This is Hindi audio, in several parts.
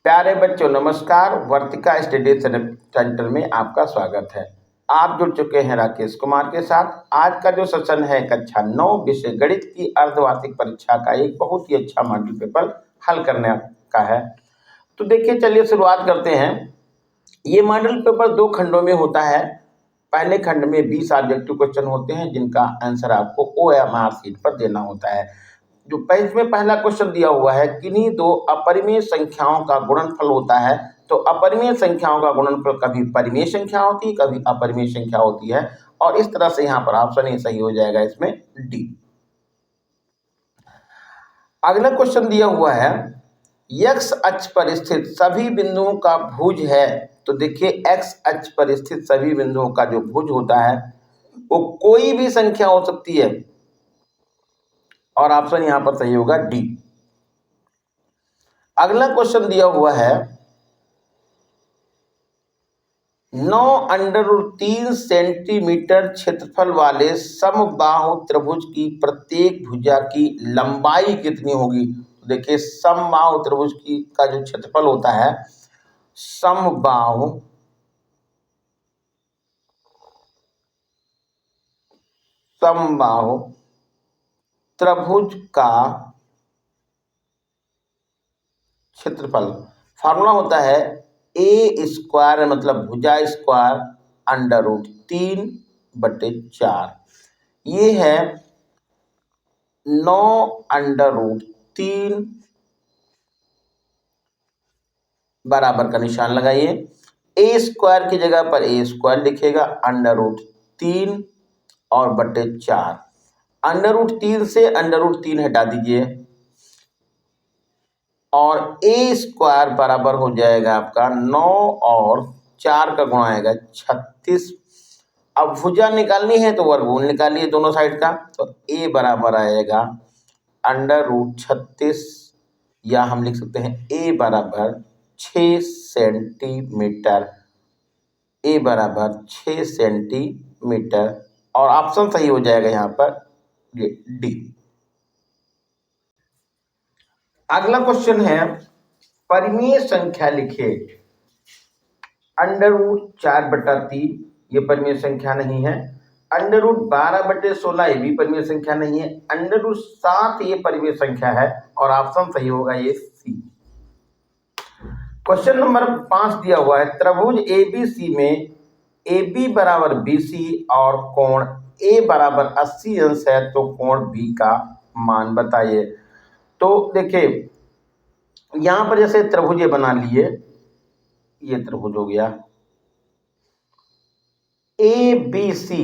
प्यारे बच्चों नमस्कार। वर्तिका स्टडी सेंटर में आपका स्वागत है। आप जुड़ चुके हैं राकेश कुमार के साथ। आज का जो सेशन है कक्षा 9 विषय गणित की अर्धवार्षिक परीक्षा का एक बहुत ही अच्छा मॉडल पेपर हल करने का है। तो देखिए चलिए शुरुआत करते हैं। ये मॉडल पेपर 2 खंडों में होता है। पहले खंड में 20 ऑब्जेक्टिव क्वेश्चन होते हैं जिनका आंसर आपको OMR शीट पर देना होता है। जो पेज में पहला क्वेश्चन दिया हुआ है, किन्हीं दो अपरिमेय संख्याओं का गुणनफल होता है। तो अपरिमेय संख्याओं का गुणनफल कभी परिमेय संख्या होती है, कभी अपरिमेय संख्या होती है, और इस तरह से यहाँ पर ऑप्शन ए सही हो जाएगा, इसमें डी। अगला क्वेश्चन दिया हुआ है, एक्स अक्ष पर स्थित सभी बिंदुओं का भुज है। तो देखिए एक्स अक्ष पर स्थित सभी बिंदुओं का जो भुज होता है वो कोई भी संख्या हो सकती है, और ऑप्शन यहां पर सही होगा डी। अगला क्वेश्चन दिया हुआ है, 9√3 सेंटीमीटर क्षेत्रफल वाले समबाहु त्रिभुज की प्रत्येक भुजा की लंबाई कितनी होगी। तो देखिए समबाहु त्रिभुज की का जो क्षेत्रफल होता है, समबाहु त्रिभुज का क्षेत्रफल फार्मूला होता है A² मतलब भुजा स्क्वायर √3/4। ये है 9√3 बराबर का निशान लगाइए। A² की जगह पर A² लिखेगा, √3 और /4। √3 से √3 हटा दीजिए और A² बराबर हो जाएगा आपका 9 और 4 का गुणा आएगा 36। अब भुजा निकालनी है तो वर्गमूल निकालिए दोनों साइड का। तो A बराबर आएगा √36, या हम लिख सकते हैं A बराबर 6 सेंटीमीटर। A बराबर 6 सेंटीमीटर, और ऑप्शन सही हो जाएगा यहाँ पर डी। अगला क्वेश्चन है, परिमेय संख्या लिखे। √4/3 ये परिमेय संख्या नहीं है। √12/16 ये भी परिमेय संख्या नहीं है। √7 ये परिमेय संख्या है, और ऑप्शन सही होगा ये सी। क्वेश्चन नंबर 5 दिया हुआ है, त्रिभुज ABC में AB बराबर BC और कोण A बराबर 80 अंश है, तो कोण B का मान बताइए। तो देखिए यहां पर जैसे त्रिभुज बना लिए, ये त्रिभुज हो गया ABC,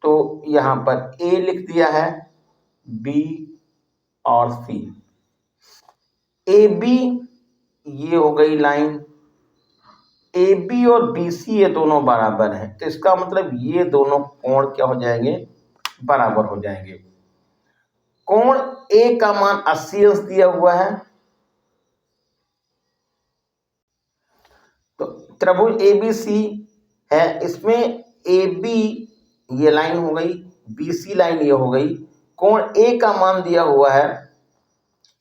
तो यहां पर A लिख दिया है, B और C। AB ये हो गई लाइन, AB और BC ये दोनों बराबर हैं, तो इसका मतलब ये दोनों कोण क्या हो जाएंगे, बराबर हो जाएंगे। कोण A का मान 80 अंश दिया हुआ है, तो त्रिभुज ABC है, इसमें AB ये लाइन हो गई, BC लाइन ये हो गई। कोण A का मान दिया हुआ है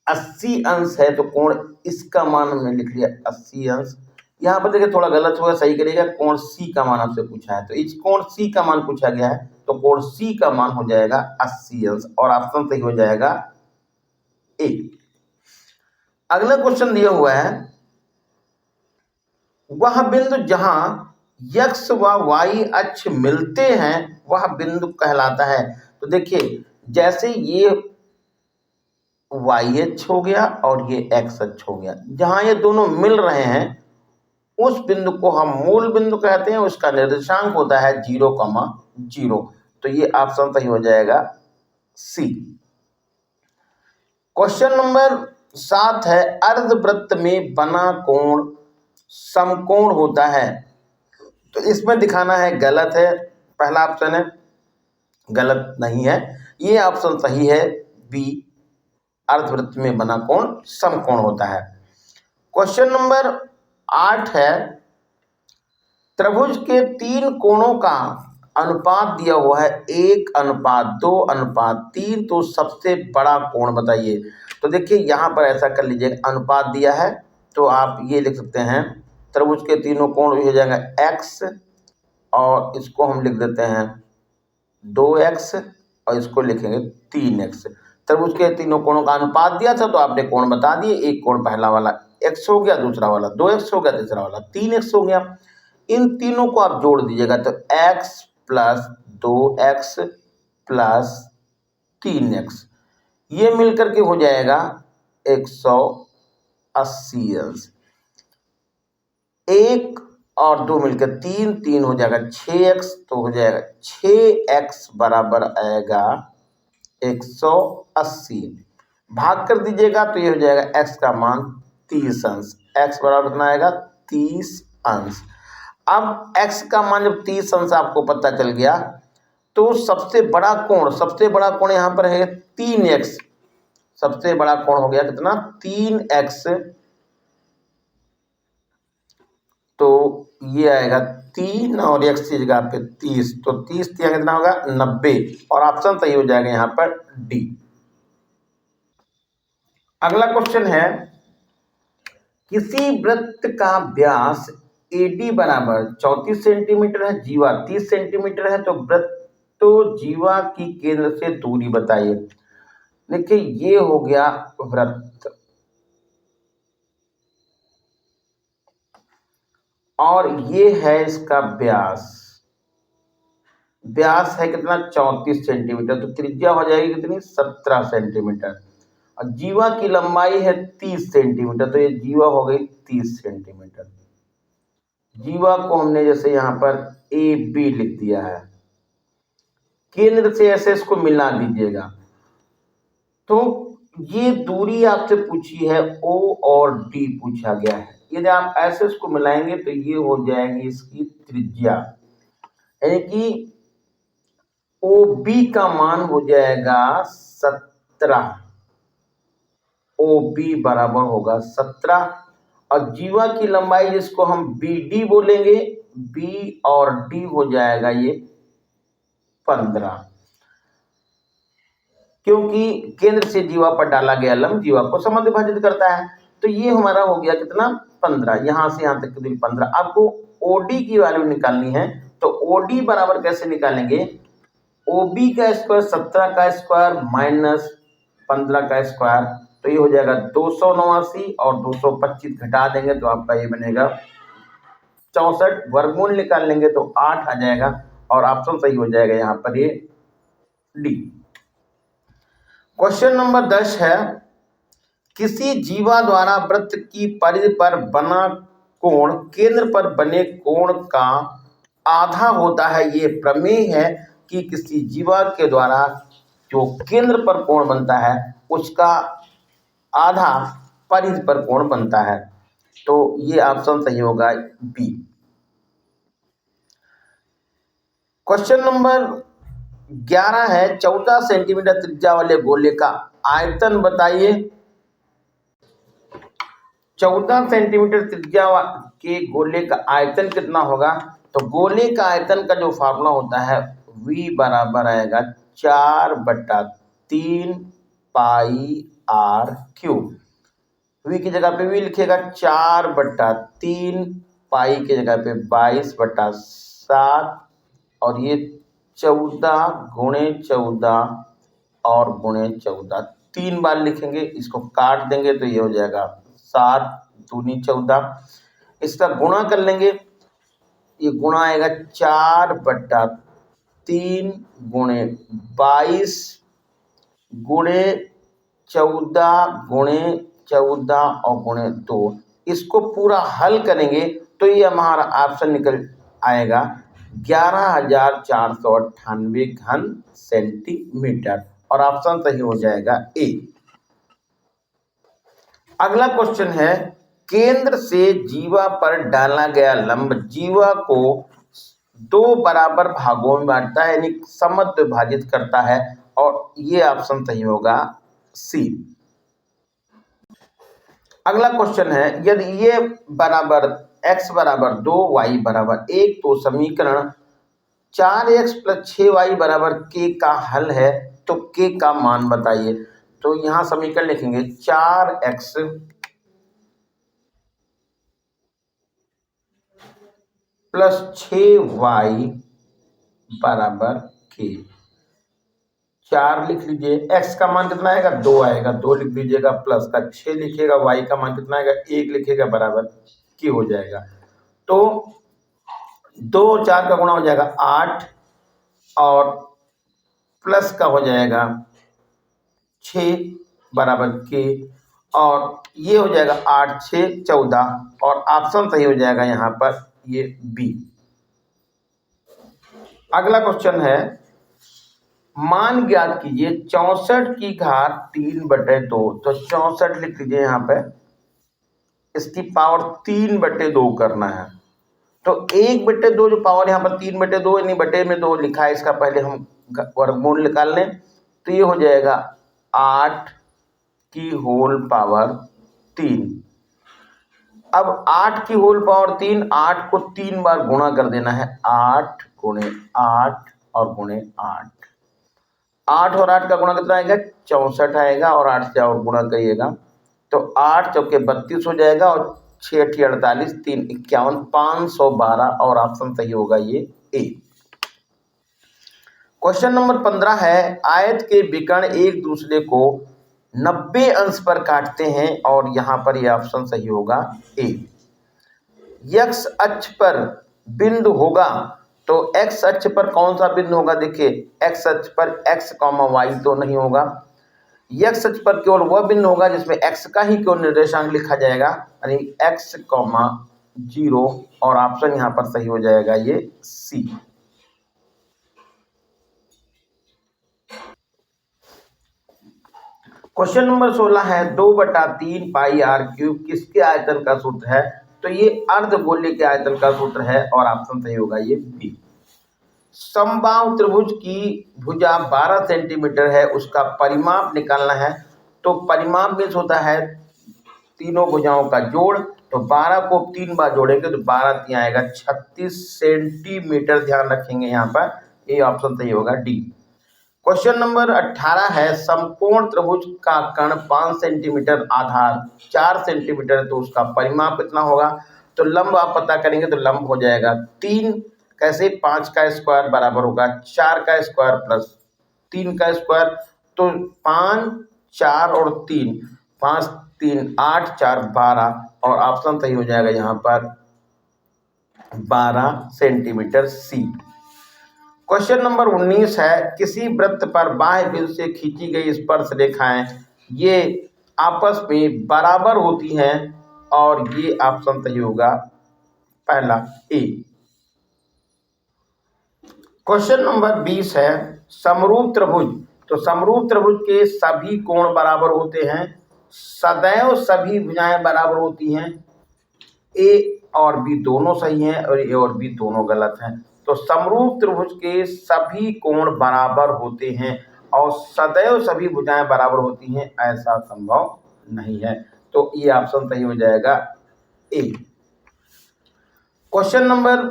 80 अंश है, तो कोण इसका मान हमने लिख लिया 80 अंश। यहाँ पर देखिए थोड़ा गलत होगा, सही करिएगा, कोण C का मान आपसे पूछा है, तो इस कोण C का मान पूछा गया है, तो कोण C का मान हो जाएगा 80 अंश, और ऑप्शन सही हो जाएगा ए। अगला क्वेश्चन दिया हुआ है, वह बिंदु जहां x व y अक्ष मिलते हैं वह बिंदु कहलाता है। तो देखिए जैसे ये y अक्ष हो गया और ये x अक्ष हो गया, जहां ये दोनों मिल रहे हैं उस बिंदु को हम मूल बिंदु कहते हैं। उसका निर्देशांक होता है 0,0, तो ये ऑप्शन सही हो जाएगा सी। क्वेश्चन नंबर 7 है, अर्धवृत्त में बना कोण समकोण होता है। तो इसमें दिखाना है गलत है, पहला ऑप्शन है, गलत नहीं है, ये ऑप्शन सही है बी, अर्धवृत्त में बना कोण समकोण होता है। क्वेश्चन नंबर 8 है, त्रिभुज के 3 कोणों का अनुपात दिया हुआ है 1:2:3, तो सबसे बड़ा कोण बताइए। तो देखिए यहां पर ऐसा कर लीजिए, अनुपात दिया है तो आप ये लिख सकते हैं त्रिभुज के तीनों कोण हो जाएगा x, और इसको हम लिख देते हैं 2x, और इसको लिखेंगे 3x। त्रिभुज के तीनों कोणों का अनुपात दिया था तो आपने कोण बता दिए। एक कोण पहला वाला x हो गया, दूसरा वाला 2x हो गया, तीसरा वाला 3x हो गया। इन तीनों को आप जोड़ दीजिएगा तो x plus 2x plus 3x, ये मिलकर के हो जाएगा 180 अंश। 1 और 2 मिलकर 3, 3 हो जाएगा 6x, तो हो जाएगा 6x बराबर आएगा 180। भाग कर दीजिएगा तो ये हो जाएगा x का मान 30 अंश। x बराबर कितना आएगा 30 अंश। अब x का मान जब 30 अंश आपको पता चल गया तो सबसे बड़ा कोण यहाँ पर है 3x। सबसे बड़ा कोण हो गया कितना 3x, तो ये आएगा 3 और x की जगह पे 30, तो 30 कितना होगा 90, और ऑप्शन सही हो जाएगा यहाँ पर डी। अगला क्वेश्चन है, किसी वृत्त का व्यास AD बराबर 34 सेंटीमीटर है, जीवा 30 सेंटीमीटर है, तो वृत्त जीवा की केंद्र से दूरी बताइए। देखिए ये हो गया वृत्त, और ये है इसका व्यास। व्यास है कितना 34 सेंटीमीटर, तो त्रिज्या हो जाएगी कितनी 17 सेंटीमीटर, और जीवा की लंबाई है 30 सेंटीमीटर, तो ये जीवा हो गई 30 सेंटीमीटर। जीवा को हमने जैसे यहाँ पर AB लिख दिया है, केंद्र से ऐसे इसको मिला दीजिएगा। तो ये दूरी आपसे पूछी है O और D पूछा गया है, यदि आप ऐसे इसको मिलाएंगे तो ये हो जाएगी इसकी त्रिज्या, यानी कि OB का मान हो जाएगा 17, OB बराबर होगा 17, और जीवा की लंबाई जिसको हम BD बोलेंगे, B और D हो जाएगा ये 15, क्योंकि केंद्र से जीवा पर डाला गया लंब जीवा को समद्विभाजित करता है। तो ये हमारा हो गया कितना 15, यहां से यहां तक की दूरी 15। आपको OD की वैल्यू निकालनी है, तो OD बराबर कैसे निकालेंगे, OB का स्क्वायर 17 का स्क्वायर माइनस 15 का स्क्वायर, तो ये हो जाएगा 289, और 225 घटा देंगे तो आपका ये बनेगा 64। वर्गमूल निकाल लेंगे तो 8 आ जाएगा, और ऑप्शन सही हो जाएगा यहाँ पर ये डी। क्वेश्चन नंबर 10 है, किसी जीवा द्वारा वृत्त की परिधि पर बना कोण केंद्र पर बने कोण का आधा होता है। ये प्रमेय है कि किसी जीवा के द्वारा जो केंद्र पर कोण बनता है उसका आधा परिधि पर कोण बनता है, तो ये ऑप्शन सही होगा बी। क्वेश्चन नंबर 11 है, 14 सेंटीमीटर त्रिज्या वाले गोले का आयतन बताइए। 14 सेंटीमीटर त्रिज्या के गोले का आयतन कितना होगा, तो गोले का आयतन का जो फार्मूला होता है V बराबर आएगा 4/3 पाई R क्यूब। V की जगह पे V लिखेगा 4/3, पाई की जगह पे 22/7, और ये 14 गुणे 14 और गुणे 14 3 बार लिखेंगे, इसको काट देंगे तो ये हो जाएगा 7 दूनी 14। इसका गुणा कर लेंगे, ये गुणा आएगा 4/3 गुणे 22 गुणे 14 गुणे 14 और गुणे 2। इसको पूरा हल करेंगे तो ये हमारा ऑप्शन निकल आएगा 11,498 घन सेंटीमीटर, और ऑप्शन सही हो जाएगा ए। अगला क्वेश्चन है, केंद्र से जीवा पर डाला गया लंब जीवा को 2 बराबर भागों में बांटता है, यानी समद्विभाजित करता है, और ये ऑप्शन सही होगा सी। अगला क्वेश्चन है, यदि ये बराबर x बराबर 2 y बराबर 1, तो समीकरण 4x + 6y बराबर k का हल है, तो k का मान बताइए। तो यहाँ समीकरण लिखेंगे 4x प्लस 6y बराबर k। 4 लिख लीजिए, x का मान कितना आएगा 2 आएगा, 2 लिख दीजिएगा, प्लस का 6 लिखिएगा, y का मान कितना आएगा 1 लिखिएगा, बराबर k हो जाएगा। तो 2 और 4 का गुणा हो जाएगा 8 और प्लस का हो जाएगा 6 बराबर k, और ये हो जाएगा 8 6 14, और ऑप्शन सही हो जाएगा यहाँ पर ये बी। अगला क्वेश्चन है, मान ज्ञात कीजिए 64 की घात 3/2। तो 64 लिख लीजिए यहाँ पे, इसकी पावर 3/2 करना है। तो 1/2 जो पावर यहाँ पर 3/2 यानी बटे में 2 लिखा है, इसका पहले हम वर्गमूल निकाल लें। तो ये हो जाएगा 8 की होल पावर 3। अब 8 की होल पावर 3, 8 को 3 बार गुणा कर देना है, 8 गुणे 8 और गुणे 8। 8 और 8 का गुणा कितना आएगा 64 आएगा, और 8 से और गुणा करिएगा तो 8 चौके 32 हो जाएगा, और 6 8 48, 3 51, 512, और ऑप्शन सही होगा ये ए। क्वेश्चन नंबर 15 है, आयत के विकर्ण एक दूसरे को 90 अंश पर काटते हैं, और यहाँ पर ये ऑप्शन सही होगा ए। x अक्ष पर बिंदु होगा, तो x अक्ष पर कौन सा बिंदु होगा, देखिए x अक्ष पर x, y तो नहीं होगा। x अक्ष पर केवल वह बिंदु होगा जिसमें x का ही केवल निर्देशांक लिखा जाएगा, यानी x, 0, और ऑप्शन यहाँ पर सही हो जाएगा ये सी। क्वेश्चन नंबर 16 है, 2/3 पाई r क्यूब किसके आयतन का सूत्र है। तो ये अर्धगोले के आयतन का सूत्र है, और ऑप्शन सही होगा ये बी। समबाहु त्रिभुज की भुजा 12 सेंटीमीटर है, उसका परिमाप निकालना है। तो परिमाप में होता है तीनों भुजाओं का जोड़, तो 12 को 3 बार जोड़ेंगे तो 12 3 आएगा 36 सेंटीमीटर, ध्यान रखेंगे यहाँ पर, ये ऑप्शन सही होगा डी। क्वेश्चन नंबर 18 है, समकोण त्रिभुज का कर्ण 5 सेंटीमीटर, आधार 4 सेंटीमीटर, तो उसका परिमाप कितना होगा। तो लंब आप पता करेंगे तो लंब हो जाएगा 3, कैसे 5 का स्क्वायर बराबर होगा 4 का स्क्वायर प्लस 3 का स्क्वायर, तो 5 4 और 3, 5 3 8 4 12, और ऑप्शन सही हो जाएगा यहाँ पर 12 सेंटीमीटर सी। क्वेश्चन नंबर 19 है, किसी वृत्त पर बाह्य बिंदु से खींची गई स्पर्श रेखाएं ये आपस में बराबर होती हैं, और ये ऑप्शन सही होगा पहला ए। क्वेश्चन नंबर 20 है, समरूप त्रिभुज। तो समरूप त्रिभुज के सभी कोण बराबर होते हैं, सदैव सभी भुजाएं बराबर होती हैं। ए और बी दोनों सही हैं, और ए और बी दोनों गलत हैं। तो समरूप त्रिभुज के सभी कोण बराबर होते हैं और सदैव सभी भुजाएं बराबर होती हैं, ऐसा संभव नहीं है। तो ये ऑप्शन सही हो जाएगा ए। क्वेश्चन नंबर,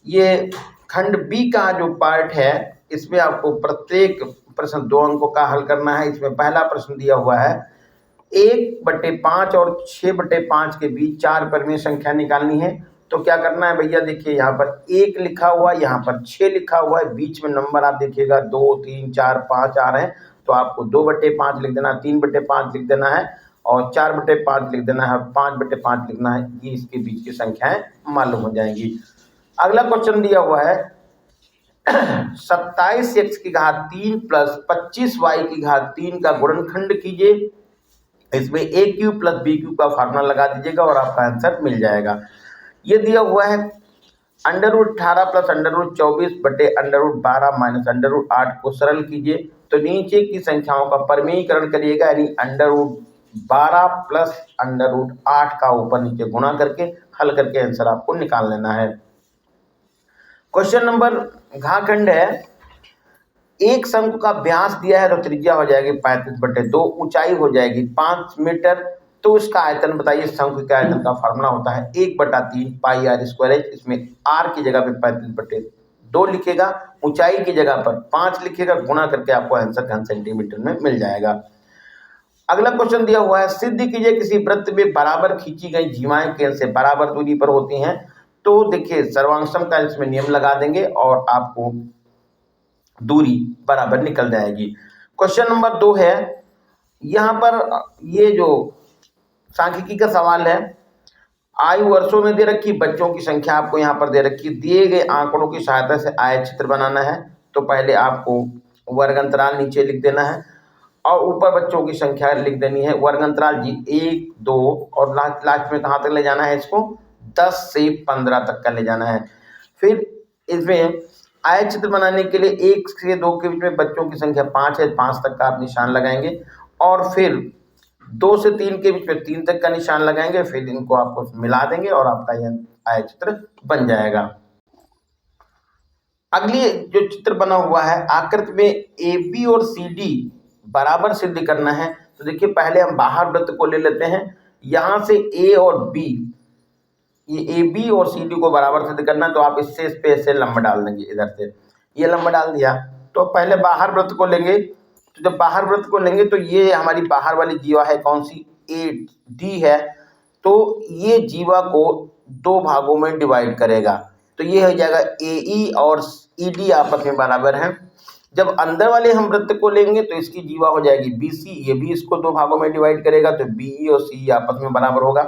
ये खंड बी का जो पार्ट है, इसमें आपको प्रत्येक प्रश्न 2 अंकों का हल करना है। इसमें पहला प्रश्न दिया हुआ है, 1/5 और 6/5 के बीच 4 परिमेय संख्या निकालनी है। तो क्या करना है भैया, देखिए यहाँ पर 1 लिखा हुआ है, यहाँ पर 6 लिखा हुआ है, बीच में नंबर आप देखिएगा 2 3 4 5 आ रहे हैं, तो आपको 2/5 लिख देना है, 3/5 लिख देना है, और 4/5 लिख देना है, 5/5 लिखना है। ये इसके बीच की संख्याएं मालूम हो जाएंगी। अगला क्वेश्चन दिया हुआ है, 27x की घात 3 प्लस 25y की घात 3 का गुणनखंड कीजिए। इसमें a cube plus b cube का फार्मूला लगा दीजिएगा और आपका आंसर मिल जाएगा। ये दिया हुआ है √18 प्लस √24 बटे √12 माइनस √8 को सरल कीजिए। तो नीचे की संख्याओं का परिमेयीकरण करिएगा, यानी √12 प्लस √8 का ऊपर नीचे गुणा करके हल करके आंसर आपको निकाल लेना है। क्वेश्चन नंबर घाखंड है, एक शंकु का व्यास दिया है, तो त्रिज्या हो जाएगी 35/2, ऊंचाई हो जाएगी 5 मीटर। तो इसका आयतन बताइए। शंकु के आयतन का फार्मूला होता है 1/3 पाई r स्क्वायर h। इसमें r की जगह पे 35/2 लिखेगा, ऊंचाई की जगह पर 5 लिखेगा, गुणा करके आपको आंसर सेंटीमीटर में मिल जाएगा। अगला क्वेश्चन दिया हुआ है, सिद्ध कीजिए किसी वृत्त में बराबर खींची गई जीवाएं केंद्र से बराबर दूरी पर होती हैं। तो देखिए सर्वांग का इसमें नियम लगा देंगे और आपको दूरी बराबर निकल जाएगी। क्वेश्चन नंबर 2 है, यहाँ पर ये जो सांख्यिकी का सवाल है, आयु वर्षों में दे रखी, बच्चों की संख्या आपको यहाँ पर दे रखी, दिए गए आंकड़ों की सहायता से आयतचित्र बनाना है। तो पहले आपको वर्ग अंतराल नीचे लिख देना है और ऊपर बच्चों की संख्या लिख देनी है। वर्ग अंतराल जी 1, 2 और लास्ट में कहाँ तक ले जाना है इसको, 10 से 15 तक का ले जाना है। फिर इसमें आयतचित्र बनाने के लिए 1 से 2 के बीच में बच्चों की संख्या 5 है, 5 तक का आप निशान लगाएंगे और फिर 2 से 3 के बीच में 3 तक का निशान लगाएंगे। फिर इनको आपको मिला देंगे और आपका यह आयतचित्र बन जाएगा। अगली जो चित्र बना हुआ है, आकृति में ए बी और सी डी बराबर सिद्ध करना है। तो देखिए पहले हम बाहर वृत्त को ले लेते हैं, यहाँ से ए और बी, ये ए बी और सी डी को बराबर सिद्ध करना है। तो आप इससे इस पे से लंब डाल देंगे, इधर से ये लंब डाल दिया। तो पहले बाहर वृत्त को लेंगे, तो जब बाहर वृत्त को लेंगे तो ये हमारी बाहर वाली जीवा है, कौन सी, ए डी है। तो ये जीवा को 2 भागों में डिवाइड करेगा, तो ये हो जाएगा ए ई और ई डी आपस में बराबर हैं। जब अंदर वाले हम वृत्त को लेंगे तो इसकी जीवा हो जाएगी बी सी, ये भी इसको 2 भागों में डिवाइड करेगा, तो बी ई और सी आपस में बराबर होगा।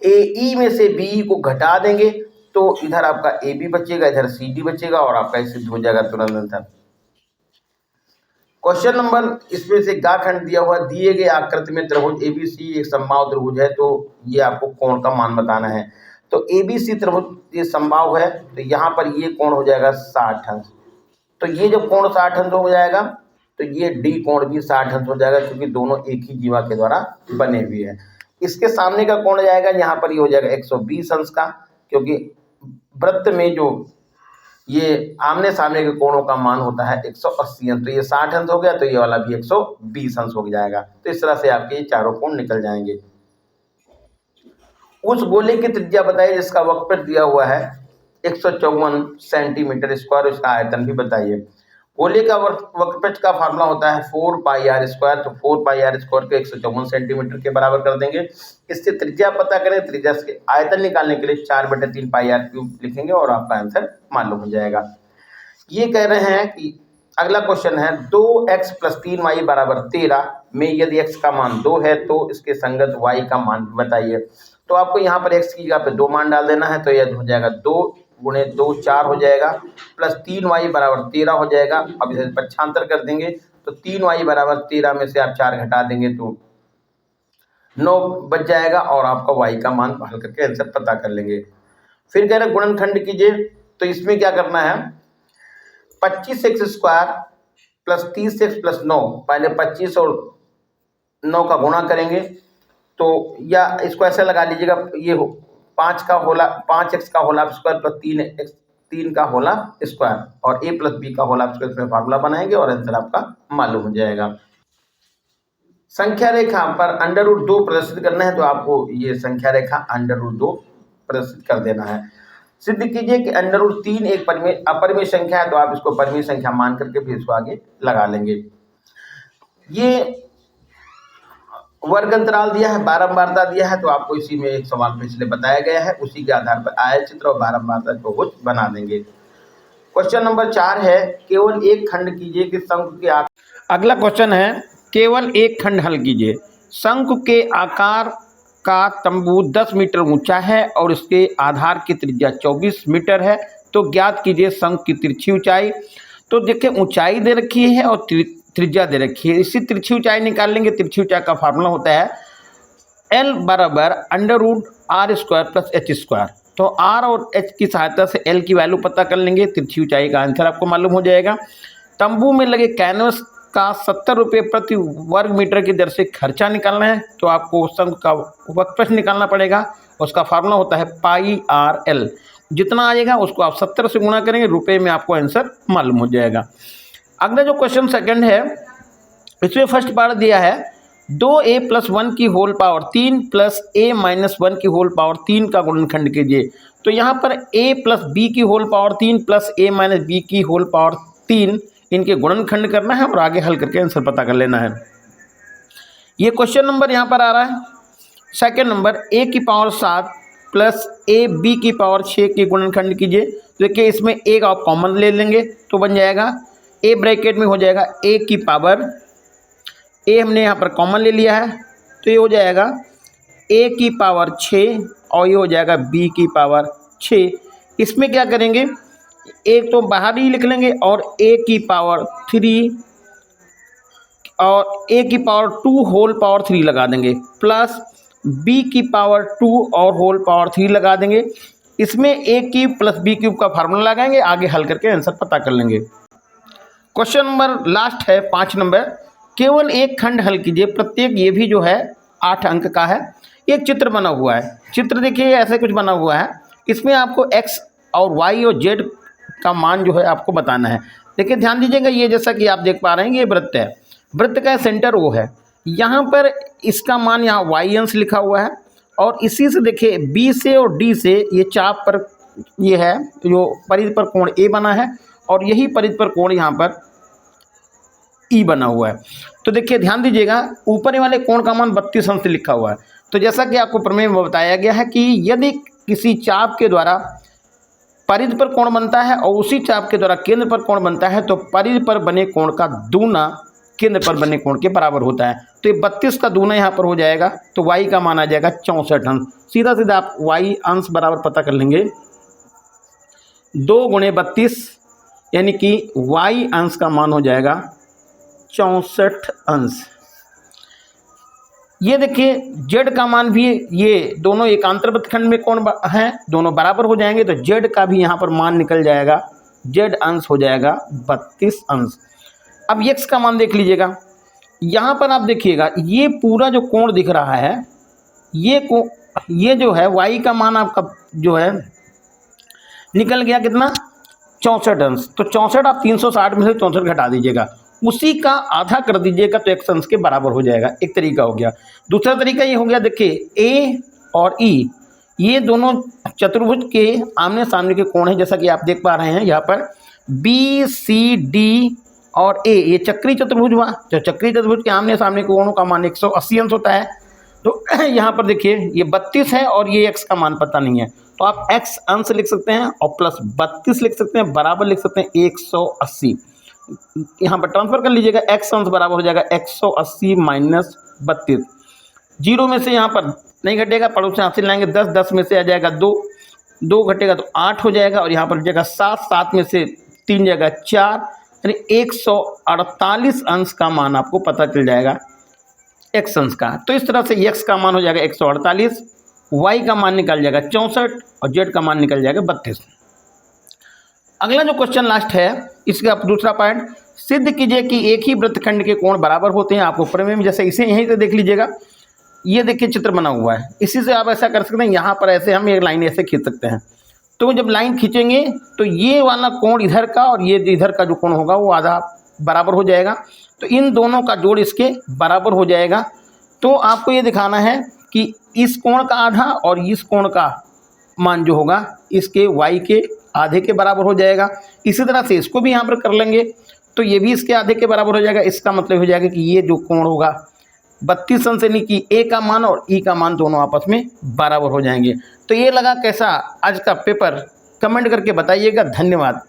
ए ई में से बी ई को घटा देंगे तो इधर आपका ए बी बचेगा, इधर सी डी बचेगा और आपका सिद्ध हो जाएगा तुरंत आंसर। क्वेश्चन नंबर, इसमें से गा खंड दिया हुआ, दिए गए आकृति में त्रिभुज एबीसी एक समबाहु त्रिभुज है, तो ये आपको कोण का मान बताना है। तो एबीसी त्रिभुज ये समबाहु है, तो यहाँ पर ये कोण हो जाएगा 60 अंश। तो ये जब कोण 60 अंश हो जाएगा तो ये डी कोण भी 60 अंश हो जाएगा, क्योंकि दोनों एक ही जीवा के द्वारा बने हुए हैं। इसके सामने का कोण जाएगा यहाँ पर, ये हो जाएगा 120 अंश का, क्योंकि वृत्त में जो ये आमने सामने के कोणों का मान होता है 180 अंश, तो ये 60 अंश हो गया, तो ये वाला भी 120 अंश हो जाएगा। तो इस तरह से आपके ये चारों कोण निकल जाएंगे। उस गोले की त्रिज्या बताइए जिसका वक्रपृष्ठ दिया हुआ है 154 सेंटीमीटर स्क्वायर, इसका आयतन भी बताइए। गोले का वक्रपृष्ठ का फार्मूला होता है 4 पाई आर स्क्वायर, तो 4 पाई आर स्क्वायर को 154 सेंटीमीटर के बराबर कर देंगे। इससे त्रिज्या पता करें, त्रिज्या से आयतन निकालने के लिए 4/3 पाई आर क्यूब लिखेंगे और आपका आंसर मालूम हो जाएगा। ये कह रहे हैं कि अगला क्वेश्चन है 2x + 3y = 13 में यदि x का मान 2 है तो इसके संगत y का मान बताइए। तो आपको यहाँ पर x की जगह पे 2 मान डाल देना है, तो यह हो जाएगा 2 × 2 4 हो जाएगा, प्लस 3y = 13 हो जाएगा। अब इसे पक्षांतर कर देंगे तो 3y = 13 में से आप 4 घटा देंगे तो 9 बच जाएगा और आपका y का मान हल करके आंसर पता कर लेंगे। फिर कह रहे गुणनखंड कीजिए, तो इसमें क्या करना है, 25x² + 30x + 9, पहले 25 और 9 का गुणा करेंगे, तो या इसको ऐसे लगा लीजिएगा, ये 5x का होल स्क्वायर प्लस 3 का होल स्क्वायर और a + b का होल स्क्वायर, इसमें फार्मूला बनाएंगे और आंसर आपका मालूम हो जाएगा। संख्या रेखा पर √2 प्रदर्शित करना है, तो आपको ये संख्या रेखा √2 प्रदर्शित कर देना है। सिद्ध कीजिए कि √3 एक अपरिमेय संख्या है, तो आप इसको परिमेय संख्या मान करके फिर इसको आगे लगा लेंगे। ये वर्ग अंतराल दिया है, बारंबारता दिया है, तो आपको इसी में एक सवाल पिछले बताया गया है, उसी के आधार पर आयतचित्र और बारंबारता को बना देंगे। क्वेश्चन नंबर 4 है, केवल एक खंड कीजिए कि शंकु के आकार। अगला क्वेश्चन है, केवल एक खंड हल कीजिए। शंकु के आकार का तंबू 10 मीटर ऊंचा है और इसके आधार की त्रिज्या 24 मीटर है, तो ज्ञात कीजिए शंकु की तिरछी ऊंचाई। तो देखिए ऊंचाई दे रखी है और त्रिज्या दे रखी है, इसी तिरछी ऊंचाई निकाल लेंगे। तिरछी ऊंचाई का फार्मूला होता है L = √r² + h²। तो r और h की सहायता से L की वैल्यू पता कर लेंगे, तिरछी ऊंचाई का आंसर आपको मालूम हो जाएगा। तंबू में लगे कैनवस का 70 रुपये प्रति वर्ग मीटर की दर से खर्चा निकालना है, तो आपको शंकु का वक्रपृष्ठ निकालना पड़ेगा। उसका फार्मूला होता है πr/l, जितना आएगा उसको आप 70 से गुणा करेंगे, रुपए में आपको आंसर मालूम हो जाएगा। अगला जो क्वेश्चन सेकंड है, इसमें फर्स्ट पार्ट दिया है 2a + 1 की होल पावर 3 + a - 1 की होल पावर 3 का गुणनखंड कीजिए। तो यहाँ पर a + b की होल पावर 3 + a - b की होल पावर 3 इनके गुणनखंड करना है और आगे हल करके आंसर पता कर लेना है। ये क्वेश्चन नंबर यहाँ पर आ रहा है। सेकंड नंबर a की पावर 7 प्लस ए बी की पावर 6 की गुणनखंड कीजिए। तो देखिए इसमें एक आप कॉमन ले लेंगे तो बन जाएगा ए ब्रैकेट में हो जाएगा ए की पावर, ए हमने यहाँ पर कॉमन ले लिया है तो ये हो जाएगा ए की पावर 6 और ये हो जाएगा बी की पावर 6। इसमें क्या करेंगे, एक तो बाहर ही लिख लेंगे और ए की पावर 3 और ए की पावर 2 होल पावर 3 लगा देंगे, प्लस बी की पावर 2 और होल पावर 3 लगा देंगे। इसमें ए क्यूब प्लस बी क्यूब का फार्मूला लगाएंगे, आगे हल करके आंसर पता कर लेंगे। क्वेश्चन नंबर लास्ट है 5 नंबर, केवल एक खंड हल कीजिए, प्रत्येक ये भी जो है 8 अंक का है। एक चित्र बना हुआ है, चित्र देखिए ऐसे कुछ बना हुआ है, इसमें आपको x और y और z का मान जो है आपको बताना है। देखिए ध्यान दीजिएगा, ये जैसा कि आप देख पा रहे हैं ये वृत्त है, वृत्त का सेंटर वो है, यहाँ पर इसका मान यहाँ y अंश लिखा हुआ है और इसी से देखिए b से और d से ये चाप पर ये है जो परिधि पर कोण a बना है और यही परिधि पर कोण यहाँ पर E बना हुआ है। तो देखिए ध्यान दीजिएगा, ऊपर वाले कोण का मान 32 अंश लिखा हुआ है। तो जैसा कि आपको प्रमेय में बताया गया है कि यदि किसी चाप के द्वारा परिधि पर कोण बनता है और उसी चाप के द्वारा केंद्र पर कोण बनता है तो परिधि पर बने कोण का दूना केंद्र पर बने कोण के बराबर होता है। तो ये 32 का दूना यहाँ पर हो जाएगा तो y का मान आ जाएगा 64 अंश। सीधा सीधा आप y अंश बराबर पता कर लेंगे, 2 गुणे 32 यानी कि y अंश का मान हो जाएगा 64 अंश। ये देखिए z का मान भी, ये दोनों एकांतर वृत्तखंड में कोण हैं, दोनों बराबर हो जाएंगे तो z का भी यहाँ पर मान निकल जाएगा, z अंश हो जाएगा 32 अंश। अब x का मान देख लीजिएगा, यहाँ पर आप देखिएगा ये पूरा जो कोण दिख रहा है ये जो है y का मान आपका जो है निकल गया कितना, 64 अंश। तो 64 आप 360 में से 64 घटा दीजिएगा, उसी का आधा कर दीजिएगा तो x अंश के बराबर हो जाएगा। एक तरीका हो गया। दूसरा तरीका ये हो गया, देखिए a और e ये दोनों चतुर्भुज के आमने सामने के कोण हैं, जैसा कि आप देख पा रहे हैं यहाँ पर b c d और a ये चक्रीय चतुर्भुज हुआ। तो चक्रीय चतुर्भुज के आमने सामने के कोणों का मान 180 अंश होता है। तो यहाँ पर देखिए ये 32 है और ये x का मान पता नहीं है तो आप x अंश लिख सकते हैं और प्लस 32 लिख सकते हैं, बराबर लिख सकते हैं 180। यहाँ पर ट्रांसफर कर लीजिएगा, x अंश बराबर हो जाएगा 180 माइनस 32। 0 में से यहाँ पर नहीं घटेगा, पड़ोस से हासिल लाएंगे 10, 10 में से आ जाएगा 2, 2 घटेगा तो 8 हो जाएगा और यहाँ पर जाएगा 7, 7 में से 3 जाएगा 4, यानी 148 अंश का मान आपको पता चल जाएगा x अंश का। तो इस तरह से x का मान हो जाएगा 148, y का मान निकल जाएगा 64 और z का मान निकल जाएगा 32। अगला जो क्वेश्चन लास्ट है इसका दूसरा पॉइंट, सिद्ध कीजिए कि एक ही वृत्तखंड के कोण बराबर होते हैं। आपको प्रमेय में जैसे इसे यहीं से देख लीजिएगा, ये देखिए चित्र बना हुआ है, इसी से आप ऐसा कर सकते हैं, यहाँ पर ऐसे हम एक लाइन ऐसे खींच सकते हैं। तो जब लाइन खींचेंगे तो ये वाला कोण इधर का और ये इधर का जो कोण होगा वो आधा बराबर हो जाएगा, तो इन दोनों का जोड़ इसके बराबर हो जाएगा। तो आपको ये दिखाना है कि इस कोण का आधा और इस कोण का मान जो होगा इसके y के आधे के बराबर हो जाएगा। इसी तरह से इसको भी यहाँ पर कर लेंगे तो ये भी इसके आधे के बराबर हो जाएगा। इसका मतलब हो जाएगा कि ये जो कोण होगा 32 अंश यानी कि a का मान और e का मान दोनों आपस में बराबर हो जाएंगे। तो ये लगा कैसा आज का पेपर, कमेंट करके बताइएगा। धन्यवाद।